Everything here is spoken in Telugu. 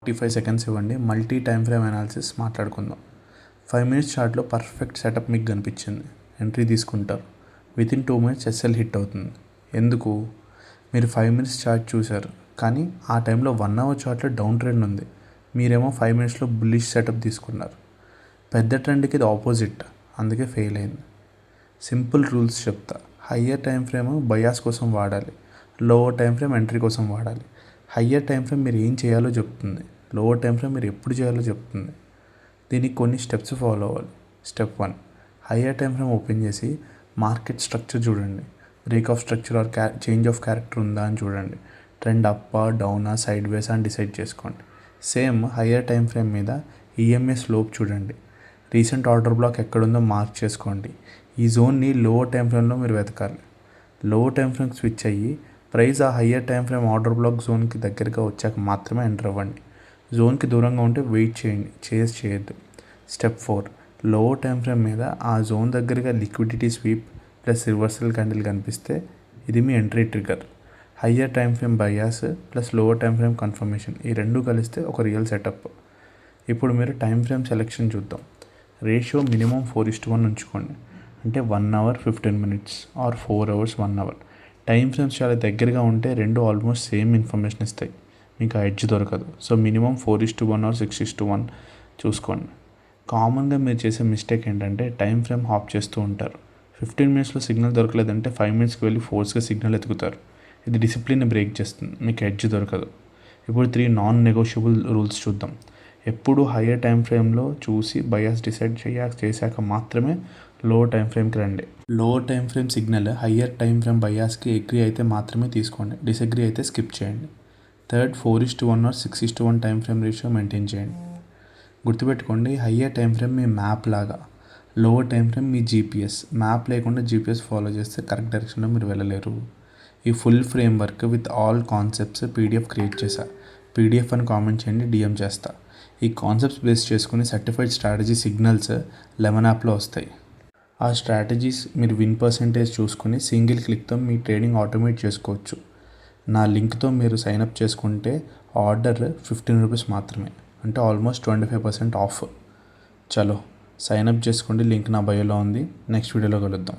45 సెకండ్స్ ఇవ్వండి. మల్టీ టైమ్ ఫ్రేమ్ అనాలిసిస్ మాట్లాడుకుందాం. 5 మినిట్స్ చార్ట్లో పర్ఫెక్ట్ సెటప్ మీకు కనిపించింది. ఎంట్రీ తీసుకుంటారు. వితిన్ 2 మినిట్స్ ఎస్ఎల్ హిట్ అవుతుంది. ఎందుకు? మీరు 5 మినిట్స్ చార్ట్ చూశారు, కానీ ఆ టైంలో 1 అవర్ చార్ట్లో డౌన్ ట్రెండ్ ఉంది. మీరేమో 5 మినిట్స్లో బుల్లిష్ సెటప్ తీసుకున్నారు. పెద్ద ట్రెండ్కి ఇది ఆపోజిట్, అందుకే ఫెయిల్ అయింది. సింపుల్ రూల్స్ చెప్తా. హయ్యర్ టైం ఫ్రేమ్ బయాస్ కోసం వాడాలి, లోవర్ టైం ఫ్రేమ్ ఎంట్రీ కోసం వాడాలి. హయ్యర్ టైం ఫ్రేమ్ మీరు ఏం చేయాలో చెప్తుంది, లోవర్ టైం ఫ్రేమ్ మీరు ఎప్పుడు చేయాలో చెప్తుంది. దీనికి కొన్ని స్టెప్స్ ఫాలో అవ్వాలి. Step 1, higher time frame open చేసి మార్కెట్ స్ట్రక్చర్ చూడండి. Break of structure or change of character ఉందా అని చూడండి. ట్రెండ్ అప్పా డౌనా సైడ్ వేస్ అని డిసైడ్ చేసుకోండి. సేమ్ హయ్యర్ టైం ఫ్రేమ్ మీద ఈఎంఏ స్లోప్ చూడండి. రీసెంట్ ఆర్డర్ బ్లాక్ ఎక్కడుందో మార్క్ చేసుకోండి. ఈ జోన్ని లోవర్ టైం ఫ్రేమ్లో మీరు వెతకాలి. లోవర్ టైం ఫ్రేమ్ స్విచ్ అయ్యి ప్రైస్ ఆ higher time frame order block జోన్కి దగ్గరగా వచ్చాక మాత్రమే ఎంటర్ అవ్వండి. జోన్కి దూరంగా ఉంటే వెయిట్ చేయండి, చేజ్ చేయొద్దు. స్టెప్ 4, లోవర్ టైం ఫ్రేమ్ మీద ఆ జోన్ దగ్గరగా liquidity sweep plus reversal candle కనిపిస్తే ఇది మీ entry trigger. Higher time frame bias plus lower time frame confirmation, ఈ రెండు కలిస్తే ఒక రియల్ సెటప్. ఇప్పుడు మీరు టైం ఫ్రేమ్ సెలెక్షన్ చూద్దాం. రేషియో మినిమం 4:1 ఉంచుకోండి. అంటే 1 hour 15 minutes or 4 hours 1 hour. Time frames చాలా దగ్గరగా ఉంటే రెండు ఆల్మోస్ట్ సేమ్ ఇన్ఫర్మేషన్ ఇస్తాయి, మీకు ఆ ఎడ్జ్ దొరకదు. సో మినిమం 4:1 ఆర్ 6:1 చూసుకోండి. కామన్గా మీరు చేసే మిస్టేక్ ఏంటంటే టైం ఫ్రేమ్ హాప్ చేస్తూ ఉంటారు. 15 మినిట్స్లో సిగ్నల్ దొరకలేదంటే 5 మినిట్స్కి వెళ్ళి ఫోర్స్గా సిగ్నల్ ఎత్తుకుతారు. ఇది డిసిప్లిన్ బ్రేక్ చేస్తుంది, మీకు ఎడ్జ్ దొరకదు. ఇప్పుడు 3 నాన్ నెగోషియబుల్ రూల్స్ చూద్దాం. ఎప్పుడు హయ్యర్ టైం ఫ్రేమ్లో చూసి బయాస్ డిసైడ్ చేశాక మాత్రమే లోవర్ టైం ఫ్రేమ్కి రండి. Lower time frame signal higher time frame బయాస్కి అగ్రీ అయితే మాత్రమే తీసుకోండి, డిసగ్రీ అయితే స్కిప్ చేయండి. Third, 4:1 or 6:1 time frame ratio maintain చేయండి. గుర్తుపెట్టుకోండి, హయ్యర్ టైం ఫ్రేమ్ మీ మ్యాప్ లాగా, లోవర్ టైం ఫ్రేమ్ మీ జీపీఎస్. మ్యాప్ లేకుండా జీపీఎస్ ఫాలో చేస్తే కరెక్ట్ డైరెక్షన్లో మీరు వెళ్ళలేరు. ఈ full framework with all concepts PDF create చేశా. పీడిఎఫ్ అని కామెంట్ చేయండి, డిఎం చేస్తా. ఈ కాన్సెప్ట్స్ బేస్ చేసుకుని సర్టిఫైడ్ స్ట్రాటజీ సిగ్నల్స్ 11 యాప్లో వస్తాయి. ఆ స్ట్రాటజీస్ మీరు విన్ పర్సెంటేజ్ చూసుకుని సింగిల్ క్లిక్తో మీ ట్రేడింగ్ ఆటోమేట్ చేసుకోవచ్చు. నా లింక్తో మీరు సైన్అప్ చేసుకుంటే ఆర్డర్ 15 రూపీస్ మాత్రమే, అంటే ఆల్మోస్ట్ 25% ఆఫ్. చలో సైన్అప్ చేసుకోండి, లింక్ నా బయోలో ఉంది. నెక్స్ట్ వీడియోలో కలుద్దాం.